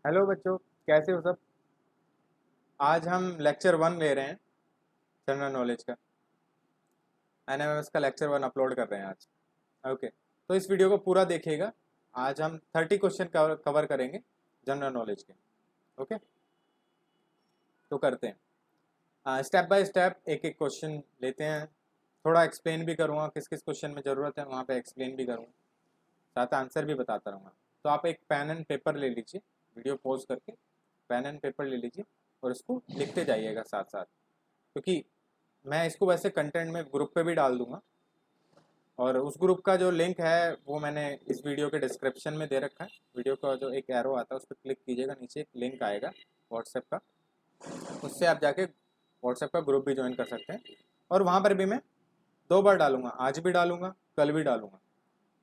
Hello बच्चों, कैसे हो सब। आज हम लेक्चर 1 ले रहे हैं जनरल नॉलेज का। एनएमएमएस का लेक्चर 1 अपलोड कर रहे हैं आज। ओके, तो इस वीडियो को पूरा देखिएगा। आज हम 30 क्वेश्चन कवर करेंगे जनरल नॉलेज के। ओके, तो करते हैं स्टेप बाय स्टेप, एक एक क्वेश्चन लेते हैं। थोड़ा एक्सप्लेन भी करूँगा, किस किस क्वेश्चन में ज़रूरत है वहाँ पे एक्सप्लेन भी करूँगा, साथ आंसर भी बताता रहूँगा। तो आप एक पेन एंड पेपर ले लीजिए, वीडियो पॉज करके पेन एंड पेपर ले लीजिए और इसको लिखते जाइएगा साथ साथ, क्योंकि मैं इसको वैसे कंटेंट में ग्रुप पे भी डाल दूंगा, और उस ग्रुप का जो लिंक है वो मैंने इस वीडियो के डिस्क्रिप्शन में दे रखा है। वीडियो का जो एक एरो आता है उस पर क्लिक कीजिएगा, नीचे एक लिंक आएगा व्हाट्सएप का, उससे आप जाके व्हाट्सएप का ग्रुप भी ज्वाइन कर सकते हैं। और वहाँ पर भी मैं 2 बार डालूंगा, आज भी डालूंगा, कल भी डालूंगा।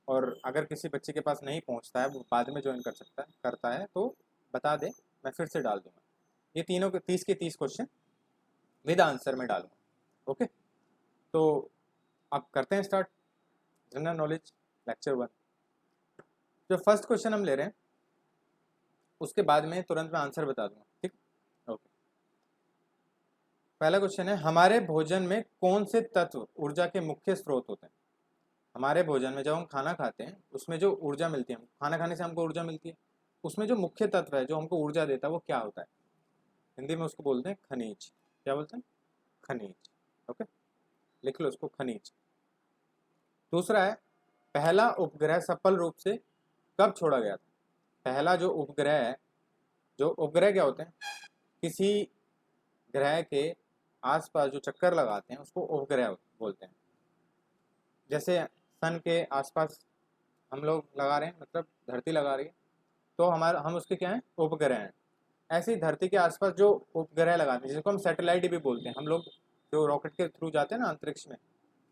और अगर किसी बच्चे के पास नहीं पहुँचता है, वो बाद में ज्वाइन करता है तो बता दे, मैं फिर से डाल दूंगा। ये तीनों के 30 के 30 क्वेश्चन विद आंसर में डालूंगा। ओके, तो अब करते हैं स्टार्ट जनरल नॉलेज लेक्चर 1। जो फर्स्ट क्वेश्चन हम ले रहे हैं उसके बाद में तुरंत मैं आंसर बता दूंगा, ठीक। ओके, पहला क्वेश्चन है, हमारे भोजन में कौन से तत्व ऊर्जा के मुख्य स्रोत होते हैं। हमारे भोजन में जब हम खाना खाते हैं उसमें जो ऊर्जा मिलती है, खाना खाने से हमको ऊर्जा मिलती है, उसमें जो मुख्य तत्व है जो हमको ऊर्जा देता है वो क्या होता है। हिंदी में उसको बोलते हैं खनिज। क्या बोलते हैं? खनिज। ओके, लिख लो उसको, खनिज। दूसरा है, पहला उपग्रह सफल रूप से कब छोड़ा गया था। पहला जो उपग्रह है, जो उपग्रह क्या होते हैं, किसी ग्रह के आसपास जो चक्कर लगाते हैं उसको उपग्रह बोलते हैं। जैसे सन के आसपास हम लोग लगा रहे हैं, मतलब धरती लगा रही है, तो हम उसके क्या हैं, उपग्रह हैं। ऐसे ही धरती के आसपास जो उपग्रह लगाते हैं, जिसको हम सैटेलाइट भी बोलते हैं, हम लोग जो रॉकेट के थ्रू जाते हैं ना अंतरिक्ष में,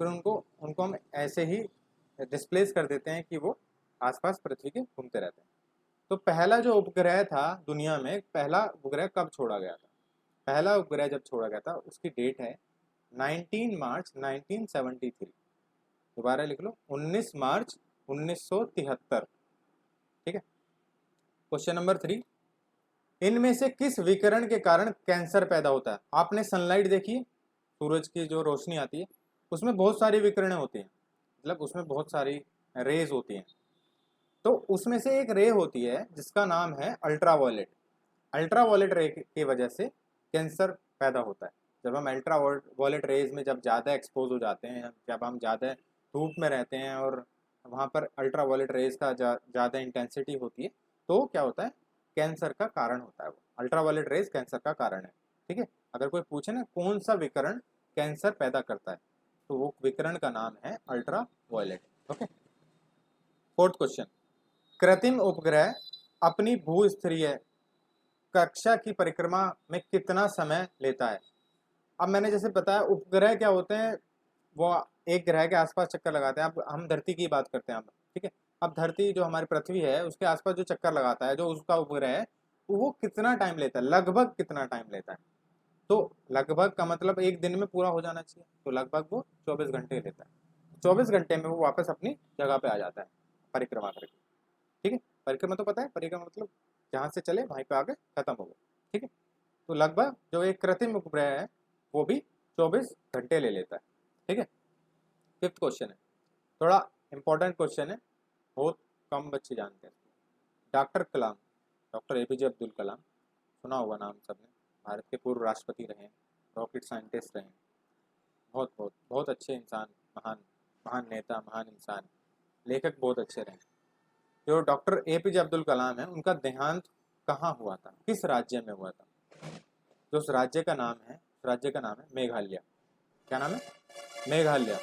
फिर उनको उनको हम ऐसे ही डिस्प्लेस कर देते हैं कि वो आसपास पृथ्वी के घूमते रहते हैं। तो पहला जो उपग्रह था दुनिया में, पहला उपग्रह कब छोड़ा गया था। पहला उपग्रह जब छोड़ा गया था उसकी डेट है 19 मार्च 1973। दोबारा लिख लो, 19 मार्च 1973। ठीक है। क्वेश्चन नंबर 3, इनमें से किस विकिरण के कारण कैंसर पैदा होता है। आपने सनलाइट देखी है, सूरज की जो रोशनी आती है उसमें बहुत सारी विकिरणें होती हैं, मतलब उसमें बहुत सारी रेज होती हैं। तो उसमें से एक रे होती है जिसका नाम है अल्ट्रावायलेट। अल्ट्रावायलेट रे की वजह से कैंसर पैदा होता है। जब हम अल्ट्रावायलेट रेज में जब ज़्यादा एक्सपोज हो जाते हैं, जब हम ज़्यादा धूप में रहते हैं और वहाँ पर अल्ट्रावायलेट रेज का ज़्यादा इंटेंसिटी होती है, तो क्या होता है, कैंसर का कारण होता है। वो अल्ट्रावायलेट रेज कैंसर का कारण है। ठीक है, अगर कोई पूछे ना कौन सा विकिरण कैंसर पैदा करता है, तो वो विकिरण का नाम है अल्ट्रावायलेट। ओके। फोर्थ क्वेश्चन, कृत्रिम उपग्रह अपनी भूस्तरीय कक्षा की परिक्रमा में कितना समय लेता है। अब मैंने जैसे बताया, उपग्रह क्या होते हैं, वो एक ग्रह के आसपास चक्कर लगाते हैं। अब हम धरती की बात करते हैं अब, ठीक है। अब धरती जो हमारी पृथ्वी है उसके आसपास जो चक्कर लगाता है, जो उसका उपग्रह है, वो कितना टाइम लेता है, लगभग कितना टाइम लेता है। तो लगभग का मतलब एक दिन में पूरा हो जाना चाहिए, तो लगभग वो 24 घंटे लेता है। 24 घंटे में वो वापस अपनी जगह पे आ जाता है परिक्रमा करके। ठीक है, परिक्रमा तो पता है, परिक्रमा मतलब जहाँ से चले वहीं पे आके खत्म हो गए। ठीक है, तो लगभग जो एक कृत्रिम उपग्रह है वो भी 24 घंटे ले लेता है। ठीक है। फिफ्थ क्वेश्चन है, थोड़ा इंपॉर्टेंट क्वेश्चन है, बहुत कम बच्चे जानते हैं। डॉक्टर कलाम, डॉक्टर एपीजे अब्दुल कलाम, सुना होगा नाम सबने, भारत के पूर्व राष्ट्रपति रहे, रॉकेट साइंटिस्ट रहे, बहुत बहुत बहुत अच्छे इंसान, महान महान नेता, महान इंसान, लेखक बहुत अच्छे रहे। जो डॉक्टर एपीजे अब्दुल कलाम है, उनका देहांत कहाँ हुआ था, किस राज्य में हुआ था। जो उस राज्य का नाम है, उस राज्य का नाम है मेघालय। क्या नाम है? मेघालय।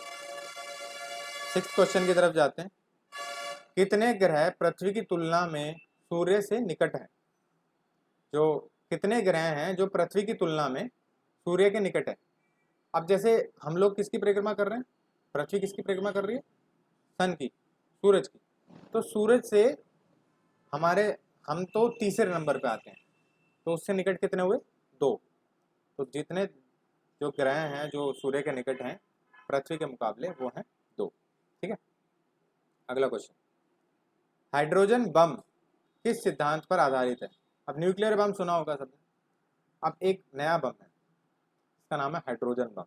सिक्स्थ क्वेश्चन की तरफ जाते हैं, कितने ग्रह पृथ्वी की तुलना में सूर्य से निकट हैं। जो कितने ग्रह हैं जो पृथ्वी की तुलना में सूर्य के निकट है। अब जैसे हम लोग किसकी परिक्रमा कर रहे हैं, पृथ्वी किसकी परिक्रमा कर रही है, सन की, सूरज की। तो सूरज से हमारे, हम तो तीसरे नंबर पे आते हैं, तो उससे निकट कितने हुए, 2। तो जितने जो ग्रह हैं जो सूर्य के निकट हैं पृथ्वी के मुकाबले, वो हैं 2। ठीक है। अगला क्वेश्चन, हाइड्रोजन बम किस सिद्धांत पर आधारित है। अब न्यूक्लियर बम सुना होगा सबने। अब एक नया बम है, इसका नाम है हाइड्रोजन बम।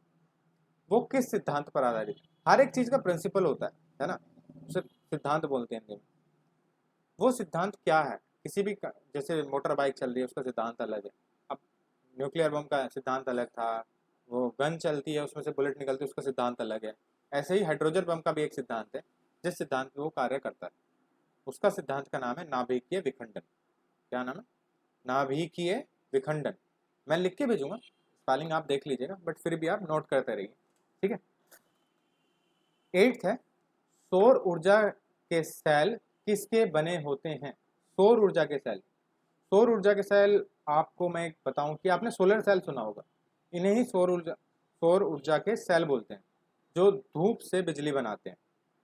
वो किस सिद्धांत पर आधारित है? हर एक चीज का प्रिंसिपल होता है ना, उसे सिद्धांत बोलते हैं हिंदी में। वो सिद्धांत क्या है? किसी भी जैसे मोटर बाइक चल रही है उसका सिद्धांत अलग है, अब न्यूक्लियर बम का सिद्धांत अलग था, वो गन चलती है उसमें से बुलेट निकलती है उसका सिद्धांत अलग है। ऐसे ही हाइड्रोजन बम का भी एक सिद्धांत है जिस सिद्धांत पे वो कार्य करता है, उसका सिद्धांत का नाम है नाभिकीय विखंडन। क्या नाम है? नाभिकीय विखंडन। मैं लिख के भेजूंगा, स्पेलिंग आप देख लीजिएगा, बट फिर भी आप नोट करते रहिए, ठीक है। 8th है, सौर ऊर्जा के सेल किसके बने होते हैं? सौर ऊर्जा के सेल, सौर ऊर्जा के सेल आपको मैं बताऊं कि आपने सोलर सेल सुना होगा, इन्हें ही सौर ऊर्जा के सेल बोलते हैं, जो धूप से बिजली बनाते हैं,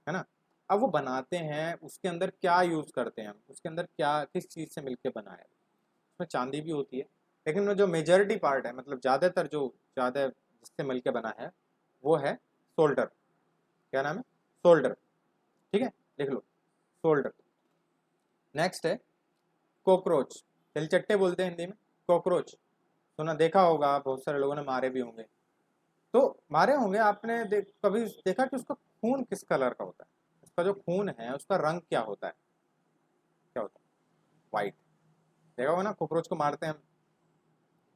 है ना। अब वो बनाते हैं, उसके अंदर क्या यूज करते हैं हम, उसके अंदर क्या किस चीज से मिलके बना है? उसमें चांदी भी होती है, लेकिन वो जो मेजॉरिटी पार्ट है, मतलब ज़्यादातर जो ज़्यादा जिससे मिलके बना है वो है सोल्डर। क्या नाम है? सोल्डर, ठीक है, लिख लो सोल्डर। नेक्स्ट है कॉकरोच, तिलचट्टे बोलते हैं हिंदी में, कॉकरोच सुना देखा होगा, बहुत सारे लोगों ने मारे भी होंगे। तो मारे होंगे आपने कभी देखा कि उसका खून किस कलर का होता है? उसका जो खून है उसका रंग क्या होता है? क्या होता है? वाइट। देखा होगा ना, कॉकरोच को मारते हैं हम,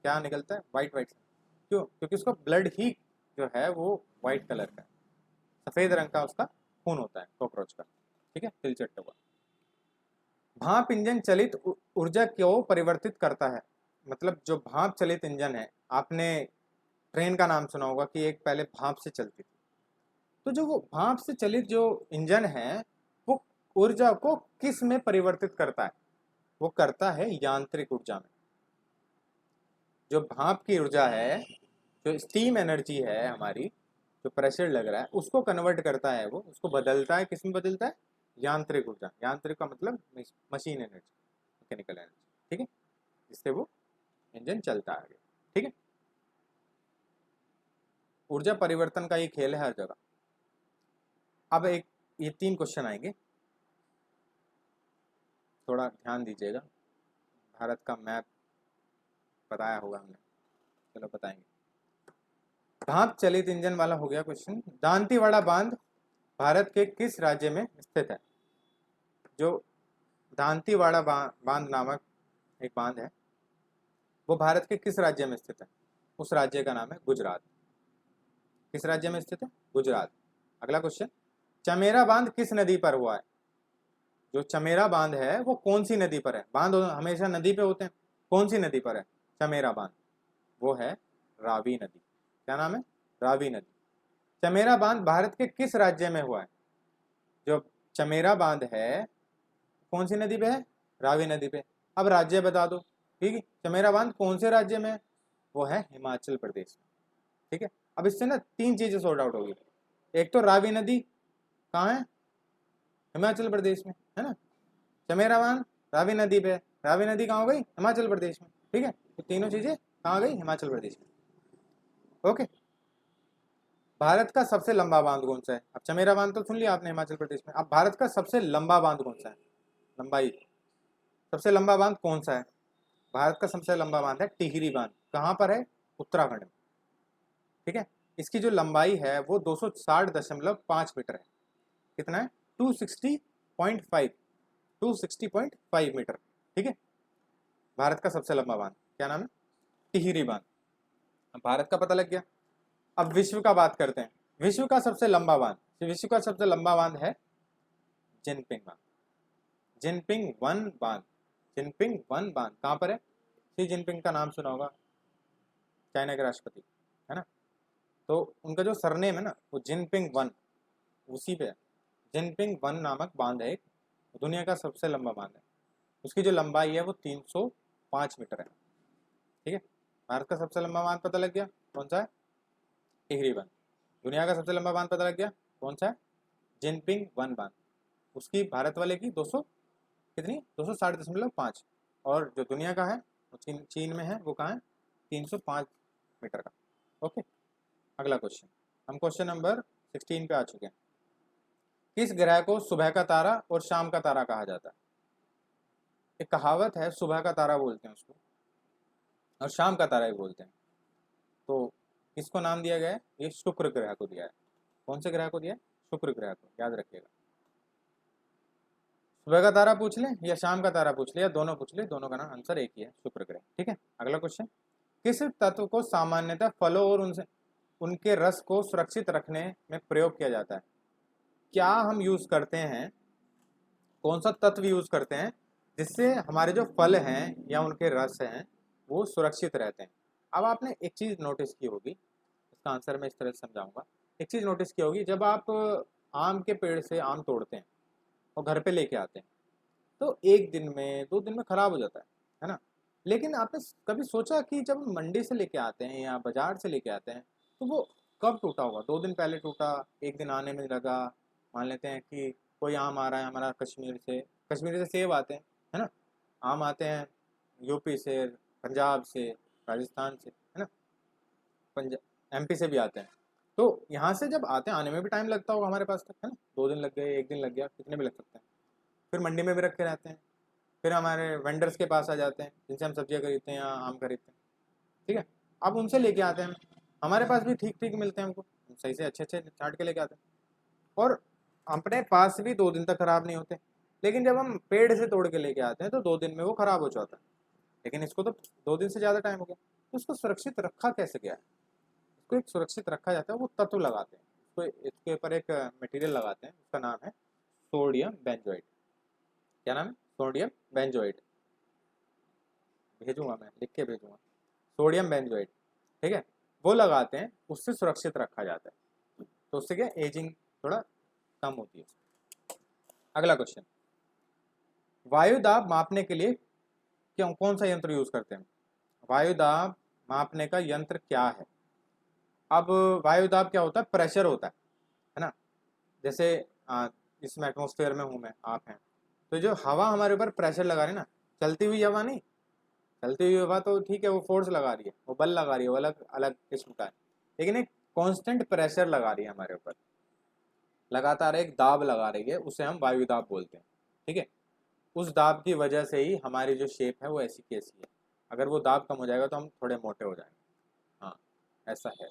क्या निकलता है? White white. क्यों? क्योंकि उसका ब्लड ही जो है वो वाइट कलर का है, सफेद रंग का उसका खून होता है कॉकरोच का, ठीक है, तिलचट्टे का। भाप इंजन चलित ऊर्जा को परिवर्तित करता है, मतलब जो भाप चलित इंजन है, आपने ट्रेन का नाम सुना होगा कि एक पहले भाप से चलती थी, तो जो वो भाप से चलित जो इंजन है वो ऊर्जा को किस में परिवर्तित करता है? वो करता है यांत्रिक ऊर्जा में। जो भाप की ऊर्जा है, जो स्टीम एनर्जी है हमारी, जो प्रेशर लग रहा है उसको कन्वर्ट करता है, वो उसको बदलता है, किस में बदलता है? यांत्रिक ऊर्जा। यांत्रिक का मतलब मशीन एनर्जी, मैकेनिकल एनर्जी, ठीक है, जिससे वो इंजन चलता है, ठीक है। ऊर्जा परिवर्तन का ये खेल है हर जगह। अब एक ये 3 क्वेश्चन आएंगे, थोड़ा ध्यान दीजिएगा। भारत का मैप बताया होगा हमने, चलो बताएंगे। भाप चलित इंजन वाला हो गया क्वेश्चन। दांतीवाड़ा बांध भारत के किस राज्य में स्थित है? जो दांतीवाड़ा बांध नामक एक बांध है, वो भारत के किस राज्य में स्थित है? उस राज्य का नाम है गुजरात। किस राज्य में स्थित है? गुजरात। अगला क्वेश्चन, चमेरा बांध किस नदी पर हुआ है? जो चमेरा बांध है वो कौन सी नदी पर है? बांध हमेशा नदी पे होते हैं, कौन सी नदी पर है चमेरा बांध? वो है रावी नदी। क्या नाम है? रावी नदी। चमेरा बांध भारत के किस राज्य में हुआ है? जो चमेरा बांध है कौन सी नदी पे है? रावी नदी पे। अब राज्य बता दो, ठीक है, चमेरा बांध कौन से राज्य में है? वो है हिमाचल प्रदेश में, ठीक है। अब इससे ना 3 चीजें सॉर्ट आउट होगी। एक तो रावी नदी कहाँ है? हिमाचल प्रदेश में, है ना। चमेरा बांध रावी नदी पे है, रावी नदी कहाँ हो गई? हिमाचल प्रदेश में, ठीक है। तो तीनों चीजें कहाँ गई? हिमाचल प्रदेश में, ओके। भारत का सबसे लंबा बांध कौन सा है? अब चमेरा बांध तो सुन लिया आपने हिमाचल प्रदेश में, अब भारत का सबसे लंबा बांध कौन सा है? लंबाई, सबसे लंबा बांध कौन सा है? भारत का सबसे लंबा बांध है टिहरी बांध। कहाँ पर है? उत्तराखंड में, ठीक है। इसकी जो लंबाई है वो 260.5 मीटर है। कितना है? 260.5, 260.5 मीटर, ठीक है। भारत का सबसे लंबा बांध क्या नाम है? टिहरी बांध। अब भारत का पता लग गया। अब विश्व का बात करते हैं। विश्व का सबसे लंबा बांध, विश्व का सबसे लंबा बांध है जिनपिंग बांध। जिनपिंग वन बांध, जिनपिंग वन बांध कहाँ पर है? शी जिनपिंग का नाम सुना होगा, चाइना के राष्ट्रपति, है ना। तो उनका जो सरनेम है ना वो जिनपिंग वन, उसी पे है। जिनपिंग वन नामक बांध है एक, दुनिया का सबसे लंबा बांध है। उसकी जो लंबाई है वो 305 मीटर है, ठीक है। भारत का सबसे लंबा बांध पता लग गया, कौन सा है? टिहरी बांध। दुनिया का सबसे लंबा बांध पता लग गया, कौन सा है? जिनपिंग वन बांध। उसकी भारत वाले की 200 कितनी? 260.5। और जो दुनिया का है वो चीन में है, वो कहाँ है? 305 मीटर का, ओके। अगला क्वेश्चन, हम क्वेश्चन नंबर 16 पे आ चुके हैं। किस ग्रह को सुबह का तारा और शाम का तारा कहा जाता है? एक कहावत है, सुबह का तारा बोलते हैं उसको, और शाम का तारा भी बोलते हैं। तो किसको नाम दिया गया है? ये शुक्र ग्रह को दिया है। कौन से ग्रह को दिया है? शुक्र ग्रह को, याद रखिएगा। सुबह का तारा पूछ ले या शाम का तारा पूछ ले या दोनों पूछ ले, दोनों का ना आंसर एक ही है, शुक्र ग्रह। ठीक है, अगला क्वेश्चन। किस तत्व को सामान्यतः फलों और उनसे उनके रस को सुरक्षित रखने में प्रयोग किया जाता है? क्या हम यूज करते हैं, कौन सा तत्व यूज करते हैं जिससे हमारे जो फल हैं या उनके रस हैं वो सुरक्षित रहते हैं? अब आपने एक चीज नोटिस की होगी, इसका आंसर मैं इस तरह से समझाऊंगा। एक चीज नोटिस की होगी, जब आप आम के पेड़ से आम तोड़ते हैं और घर पे लेके आते हैं तो एक दिन में 2 दिन में खराब हो जाता है ना। लेकिन आपने कभी सोचा कि जब हम मंडी से लेके आते हैं या बाजार से लेके आते हैं तो वो कब टूटा होगा? 2 दिन पहले टूटा, एक दिन आने में लगा। मान लेते हैं कि कोई आम आ रहा है हमारा कश्मीर से सेब आते हैं, है ना। आम आते हैं यूपी से, पंजाब से, राजस्थान से, है ना, पंजाब एमपी से भी आते हैं। तो यहाँ से जब आते हैं, आने में भी टाइम लगता होगा हमारे पास तक, है ना। 2 दिन लग गए, एक दिन लग गया, कितने भी लग सकते हैं। फिर मंडी में भी रखे रहते हैं, फिर हमारे वेंडर्स के पास आ जाते हैं जिनसे हम सब्जियां खरीदते हैं या आम खरीदते हैं। ठीक है, अब उनसे लेके आते हैं, हमारे पास भी ठीक ठीक मिलते हैं हमको, हम सही से अच्छे अच्छे छांट के लेके आते हैं और अपने पास भी 2 दिन तक खराब नहीं होते। लेकिन जब हम पेड़ से तोड़ के लेके आते हैं तो 2 दिन में वो खराब हो जाता है। लेकिन इसको तो 2 दिन से ज़्यादा टाइम हो गया, तो इसको सुरक्षित रखा कैसे गया है? इसको एक सुरक्षित रखा जाता है, वो तत्व लगाते हैं इसको, इसके ऊपर एक मटेरियल लगाते हैं, उसका नाम है सोडियम बेंजोएट। क्या नाम है? Sodium benzoate. भेजूंगा, मैं लिख के भेजूंगा, सोडियम बेंजोएट। ठीक है, वो लगाते हैं, उससे सुरक्षित रखा जाता है। तो उससे क्या, एजिंग थोड़ा कम होती है। अगला क्वेश्चन, वायु दाब मापने के लिए क्यों कौन सा यंत्र यूज करते हैं? वायु दाब मापने का यंत्र क्या है? अब वायु दाब क्या होता है? प्रेशर होता है ना। जैसे इसमें एटमोस्फेयर में हूँ मैं, आप हैं, तो जो हवा हमारे ऊपर प्रेशर लगा रही है ना, चलती हुई हवा नहीं, चलती हुई हवा तो ठीक है, वो फोर्स लगा रही है, वो बल लगा रही है, वो अलग अलग किस्म का है। लेकिन एक कांस्टेंट प्रेशर लगा रही है हमारे ऊपर, लगातार एक दाब लगा रही है, उसे हम वायु दाब बोलते हैं। ठीक है, उस दाब की वजह से ही हमारी जो शेप है वो ऐसी की ऐसी है। अगर वो दाब कम हो जाएगा तो हम थोड़े मोटे हो जाएंगे। हाँ, ऐसा है।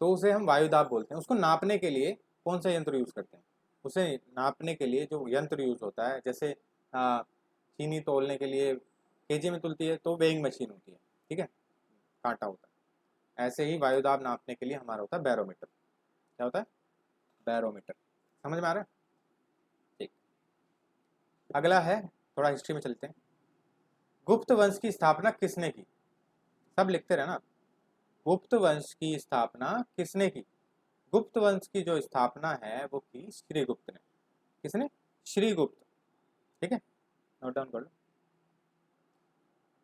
तो उसे हम वायु दाब बोलते हैं। उसको नापने के लिए कौन सा यंत्र यूज करते हैं? उसे नापने के लिए जो यंत्र यूज होता है, जैसे चीनी तोलने के लिए केजी में तुलती है तो वेइंग मशीन होती है, ठीक है, कांटा होता है। ऐसे ही वायु दाब नापने के लिए हमारा होता है बैरोमीटर। क्या होता है? बैरोमीटर। समझ में आ रहा है? ठीक, अगला है, थोड़ा हिस्ट्री में चलते हैं। गुप्त वंश की स्थापना किसने की? सब लिखते रहे ना। गुप्त वंश की स्थापना किसने की? गुप्त वंश की जो स्थापना है वो की श्रीगुप्त ने। किसने? श्रीगुप्त। ठीक है, नोट डाउन कर लो।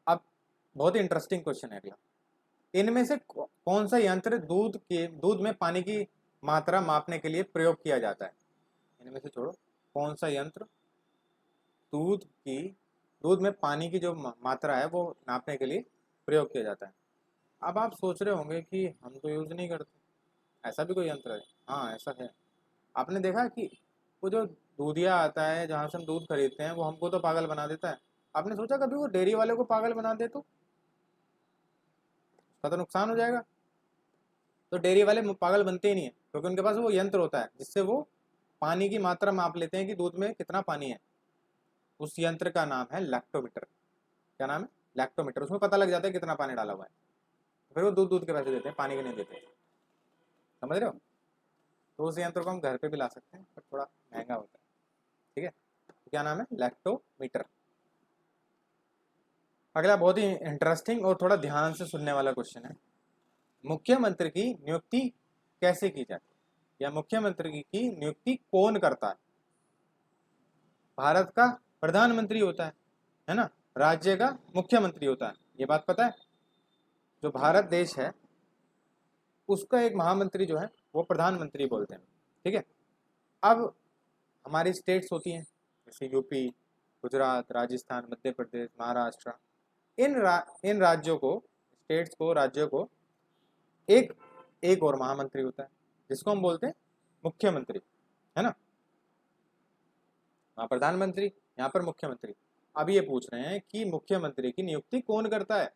अब बहुत ही इंटरेस्टिंग क्वेश्चन है अगला। इनमें से कौन सा यंत्र दूध में पानी की मात्रा मापने के लिए प्रयोग किया जाता है? इनमें से छोड़ो, कौन सा यंत्र दूध में पानी की जो मात्रा है वो नापने के लिए प्रयोग किया जाता है? अब आप सोच रहे होंगे कि हम तो यूज नहीं करते, ऐसा भी कोई यंत्र है? हाँ, ऐसा है। आपने देखा कि वो जो दूधिया आता है जहाँ से हम दूध खरीदते हैं, वो हमको तो पागल बना देता है। आपने सोचा कभी वो डेयरी वाले को पागल बना दे तो उसका तो नुकसान हो जाएगा। तो डेयरी वाले पागल बनते ही नहीं है, क्योंकि उनके पास वो यंत्र होता है जिससे वो पानी की मात्रा माप लेते हैं कि दूध में कितना पानी है। उस यंत्र का नाम है लैक्टोमीटर। क्या नाम है? लैक्टोमीटर। उसमें पता लग जाता है कितना पानी डाला हुआ है। फिर वो दूध दूध के पैसे देते हैं, पानी के नहीं देते। समझ रहे हो? तो उस यंत्र को हम घर पे भी ला सकते हैं, पर थोड़ा महंगा होता है। ठीक है, तो क्या नाम है? लैक्टोमीटर। अगला बहुत ही इंटरेस्टिंग और थोड़ा ध्यान से सुनने वाला क्वेश्चन है। मुख्यमंत्री की नियुक्ति कैसे की जाती है, या मुख्यमंत्री की नियुक्ति कौन करता है? भारत का प्रधानमंत्री होता है ना, राज्य का मुख्यमंत्री होता है, ये बात पता है। जो भारत देश है उसका एक महामंत्री जो है वो प्रधानमंत्री बोलते हैं। ठीक है, अब हमारी स्टेट्स होती हैं जैसे यूपी, गुजरात, राजस्थान, मध्य प्रदेश, महाराष्ट्र। इन राज्यों को, स्टेट्स को, राज्यों को एक एक और महामंत्री होता है जिसको हम बोलते हैं मुख्यमंत्री, है ना। वहाँ प्रधानमंत्री, यहाँ पर मुख्यमंत्री। अब ये पूछ रहे हैं कि मुख्यमंत्री की नियुक्ति कौन करता है,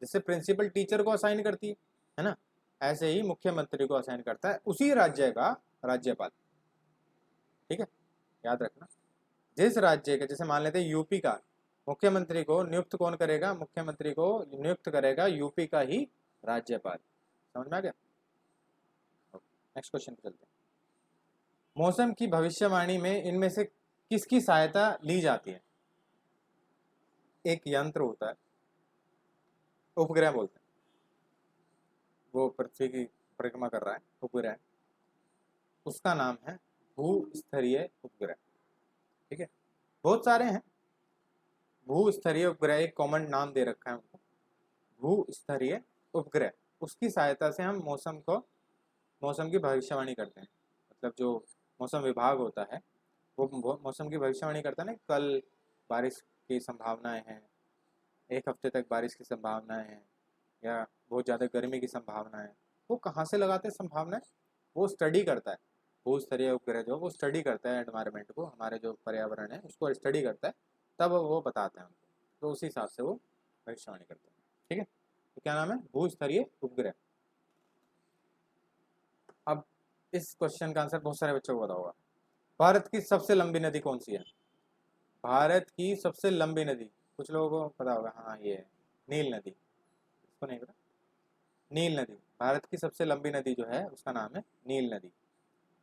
जैसे प्रिंसिपल टीचर को असाइन करती है ना, ऐसे ही मुख्यमंत्री को असाइन करता है उसी राज्य का राज्यपाल। ठीक है, याद रखना। जिस राज्य का, जैसे मान लेते हैं यूपी का, मुख्यमंत्री को नियुक्त कौन करेगा, मुख्यमंत्री को नियुक्त करेगा यूपी का ही राज्यपाल। समझ में आ गया? नेक्स्ट क्वेश्चन पे चलते हैं। मौसम की भविष्यवाणी में इनमें से किसकी सहायता ली जाती है? एक यंत्र होता है, उपग्रह बोलते हैं, वो पृथ्वी की परिक्रमा कर रहा है, उपग्रह, उसका नाम है भूस्तरीय उपग्रह। ठीक है, बहुत सारे हैं, भूस्तरीय उपग्रह एक कॉमन नाम दे रखा है उनको, भूस्तरीय उपग्रह। उसकी सहायता से हम मौसम की भविष्यवाणी करते हैं। मतलब जो मौसम विभाग होता है वो मौसम की भविष्यवाणी करता है ना, कल बारिश की संभावनाएं हैं, एक हफ्ते तक बारिश की संभावनाएं हैं, या बहुत ज़्यादा गर्मी की संभावना है। वो कहाँ से लगाते हैं संभावनाएं? वो स्टडी करता है, भूस्तरीय उपग्रह जो वो स्टडी करता है एनवायरनमेंट को, हमारे जो पर्यावरण है उसको स्टडी करता है, तब वो बताते हैं उनको, तो उसी हिसाब से वो भविष्यवाणी करते हैं। ठीक है, तो क्या नाम है? भूस्तरीय उपग्रह। अब इस क्वेश्चन का आंसर बहुत सारे बच्चों को पता होगा। भारत की सबसे लंबी नदी कौन सी है? भारत की सबसे लंबी नदी कुछ लोगों को पता होगा, हाँ ये है नील नदी। इसको नहीं पता? नील नदी, भारत की सबसे लंबी नदी जो है उसका नाम है नील नदी।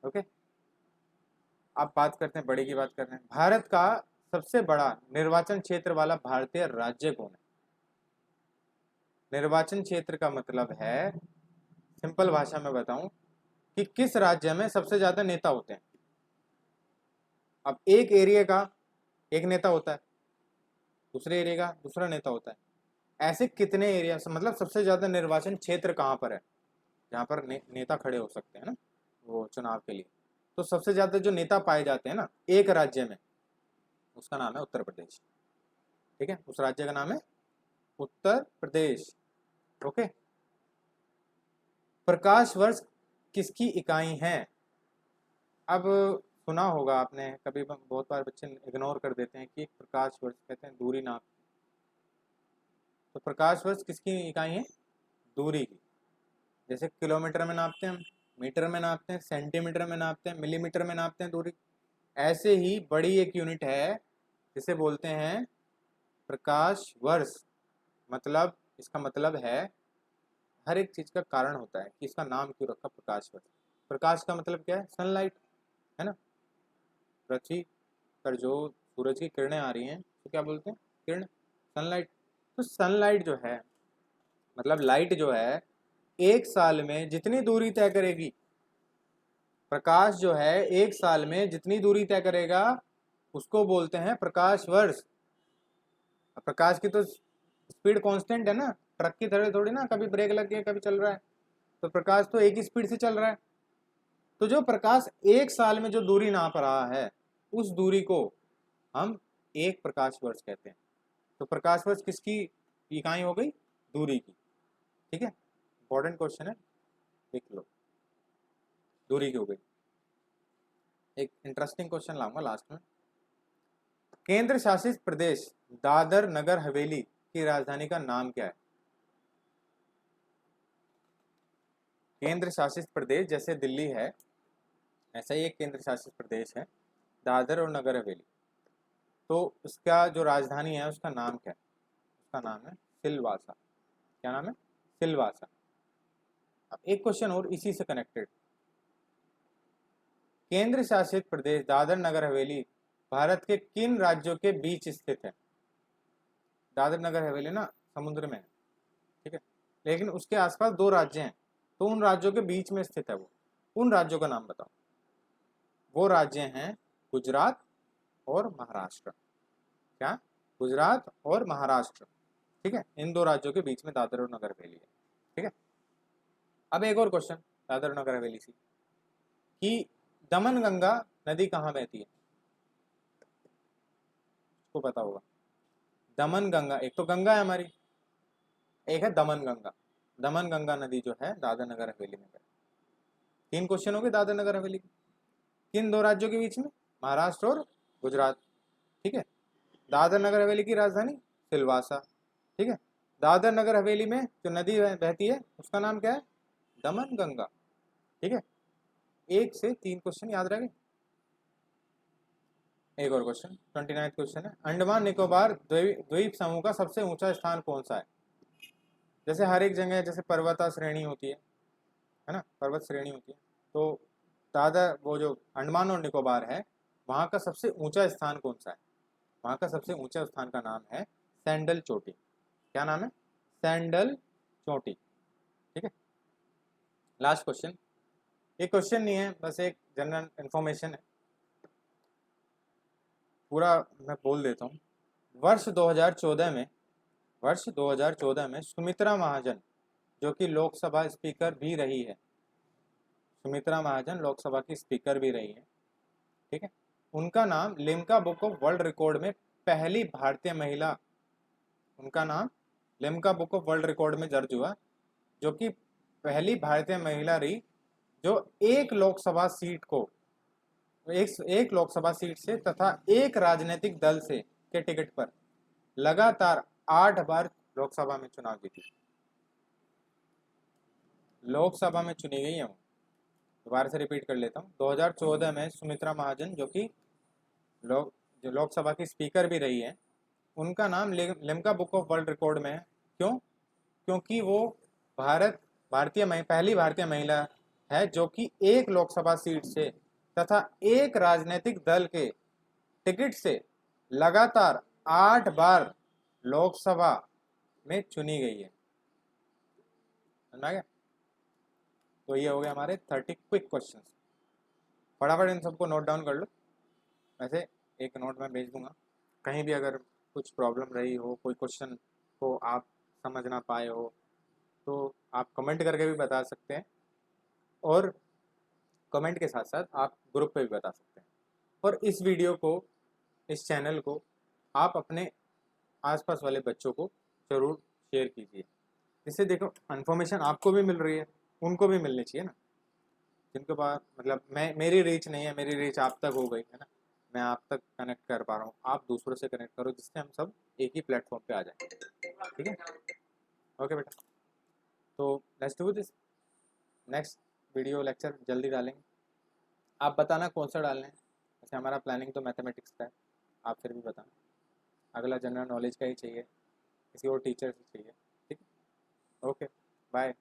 ओके, अब बात करते हैं, बड़े की बात कर रहे हैं। भारत का सबसे बड़ा निर्वाचन क्षेत्र वाला भारतीय राज्य कौन है? निर्वाचन क्षेत्र का मतलब है, सिंपल भाषा में बताऊं, कि किस राज्य में सबसे ज्यादा नेता होते हैं। अब एक एरिया का एक नेता होता है, दूसरे एरिया का दूसरा नेता होता है, ऐसे कितने एरिया से, मतलब सबसे ज्यादा निर्वाचन क्षेत्र कहाँ पर है जहाँ पर नेता खड़े हो सकते हैं ना वो चुनाव के लिए। तो सबसे ज्यादा जो नेता पाए जाते हैं ना एक राज्य में, उसका नाम है उत्तर प्रदेश। ठीक है, उस राज्य का नाम है उत्तर प्रदेश। ओके, प्रकाश वर्ष किसकी इकाई है? अब सुना होगा आपने कभी, बहुत बार बच्चे इग्नोर कर देते हैं कि प्रकाश वर्ष कहते हैं दूरी नाप। तो प्रकाश वर्ष किसकी इकाई है? दूरी की। जैसे किलोमीटर में नापते हैं हम, मीटर में नापते हैं, सेंटीमीटर में नापते हैं, मिलीमीटर में नापते हैं दूरी, ऐसे ही बड़ी एक यूनिट है जिसे बोलते हैं प्रकाश वर्ष। मतलब इसका मतलब है, हर एक चीज का कारण होता है कि इसका नाम क्यों रखा प्रकाश वर्ष। प्रकाश का मतलब क्या है? सनलाइट, है ना। पृथ्वी पर जो सूरज की किरणें आ रही हैं तो क्या बोलते हैं? किरण, सनलाइट। तो सनलाइट जो है, मतलब लाइट जो है, एक साल में जितनी दूरी तय करेगी, प्रकाश जो है एक साल में जितनी दूरी तय करेगा उसको बोलते हैं प्रकाश वर्ष। प्रकाश की तो स्पीड कांस्टेंट है ना, ट्रक की तरह थोड़ी ना कभी ब्रेक लग गया कभी चल रहा है, तो प्रकाश तो एक ही स्पीड से चल रहा है। तो जो प्रकाश एक साल में जो दूरी नाप रहा है उस दूरी को हम एक प्रकाश वर्ष कहते हैं। तो प्रकाश वर्ष किसकी इकाई हो गई? दूरी की। ठीक है, इंपॉर्टेंट क्वेश्चन है, देख लो, दूरी की हो गई। एक इंटरेस्टिंग क्वेश्चन लाऊंगा लास्ट में। केंद्र शासित प्रदेश दादर नगर हवेली की राजधानी का नाम क्या है? केंद्र शासित प्रदेश जैसे दिल्ली है, ऐसा ही एक केंद्र शासित प्रदेश है दादर और नगर हवेली। तो उसका जो राजधानी है उसका नाम क्या है? उसका नाम है सिलवासा। क्या नाम है? सिलवासा। अब एक क्वेश्चन और इसी से कनेक्टेड, केंद्र शासित प्रदेश दादर नगर हवेली भारत के किन राज्यों के बीच स्थित है? दादर नगर हवेली ना समुद्र में है, ठीक है, लेकिन उसके आसपास दो राज्य हैं, तो उन राज्यों के बीच में स्थित है वो। उन राज्यों का नाम बताओ। वो राज्य हैं गुजरात और महाराष्ट्र। क्या? गुजरात और महाराष्ट्र। ठीक है, इन दो राज्यों के बीच में दादर और नगर हवेली है। ठीक है, अब एक और क्वेश्चन दादर और नगर हवेली से, कि दमन गंगा नदी कहाँ बहती है? उसको पता होगा। दमन गंगा, एक तो गंगा है हमारी, एक है दमन गंगा। दमन गंगा नदी जो है दादर नगर हवेली में बहती है। तीन क्वेश्चन हो गए दादर नगर हवेली के। किन दो राज्यों के बीच में? महाराष्ट्र और गुजरात। ठीक है, दादर नगर हवेली की राजधानी सिलवासा, ठीक है। दादर नगर हवेली में जो नदी बहती है उसका नाम क्या है? दमन गंगा, ठीक है। 1 से 3 क्वेश्चन याद रखें। एक और क्वेश्चन, 29 क्वेश्चन है, अंडमान निकोबार द्वीप समूह का सबसे ऊंचा स्थान कौन सा है? जैसे हर एक जगह जैसे पर्वत श्रेणी होती है ना, पर्वत श्रेणी होती है, तो दादर वो जो अंडमान और निकोबार है वहाँ का सबसे ऊंचा स्थान कौन सा है? वहाँ का सबसे ऊंचा स्थान का नाम है सैंडल चोटी। क्या नाम है? सैंडल चोटी, ठीक है। लास्ट क्वेश्चन, ये क्वेश्चन नहीं है, बस एक जनरल इंफॉर्मेशन है, पूरा मैं बोल देता हूँ। वर्ष 2014 में सुमित्रा महाजन जो कि लोकसभा स्पीकर भी रही है, सुमित्रा महाजन लोकसभा की स्पीकर भी रही है, ठीक है, उनका नाम Limca book of world record में पहली भारतीय महिला, उनका नाम Limca book of world record में दर्ज हुआ, जो कि पहली भारतीय महिला रही जो एक लोकसभा सीट को एक लोकसभा सीट से तथा एक राजनीतिक दल से के टिकट पर लगातार 8 बार लोकसभा में चुनाव जीती, लोकसभा में चुनी गई है वो। दोबारा से रिपीट कर लेता हूँ, 2014 में सुमित्रा महाजन जो कि जो लोकसभा की स्पीकर भी रही है, उनका नाम Limca book of world record में है। क्यों? क्योंकि वो पहली भारतीय महिला है जो कि एक लोकसभा सीट से तथा एक राजनीतिक दल के टिकट से लगातार 8 बार लोकसभा में चुनी गई है। समझा गया? तो ये हो गया हमारे 30 क्विक क्वेश्चंस। फटाफट इन सबको नोट डाउन कर लो, वैसे एक नोट मैं भेज दूंगा। कहीं भी अगर कुछ प्रॉब्लम रही हो, कोई क्वेश्चन को आप समझ ना पाए हो, तो आप कमेंट करके भी बता सकते हैं, और कमेंट के साथ साथ आप ग्रुप पे भी बता सकते हैं। और इस वीडियो को, इस चैनल को आप अपने आसपास वाले बच्चों को ज़रूर शेयर कीजिए, जिससे देखो इन्फॉर्मेशन आपको भी मिल रही है, उनको भी मिलनी चाहिए ना, जिनके पास मतलब मेरी रीच नहीं है, मेरी रीच आप तक हो गई है ना, मैं आप तक कनेक्ट कर पा रहा हूँ, आप दूसरों से कनेक्ट करो, जिससे हम सब एक ही प्लेटफॉर्म पे आ जाए, ठीक है। ओके बेटा, तो let's do this, next video lecture जल्दी डालेंगे। आप बताना कौन सा डालना है, जैसे हमारा प्लानिंग तो मैथमेटिक्स का है, आप फिर भी बताना, अगला जनरल नॉलेज का ही चाहिए, किसी और टीचर से चाहिए, ठीक है। Okay, bye.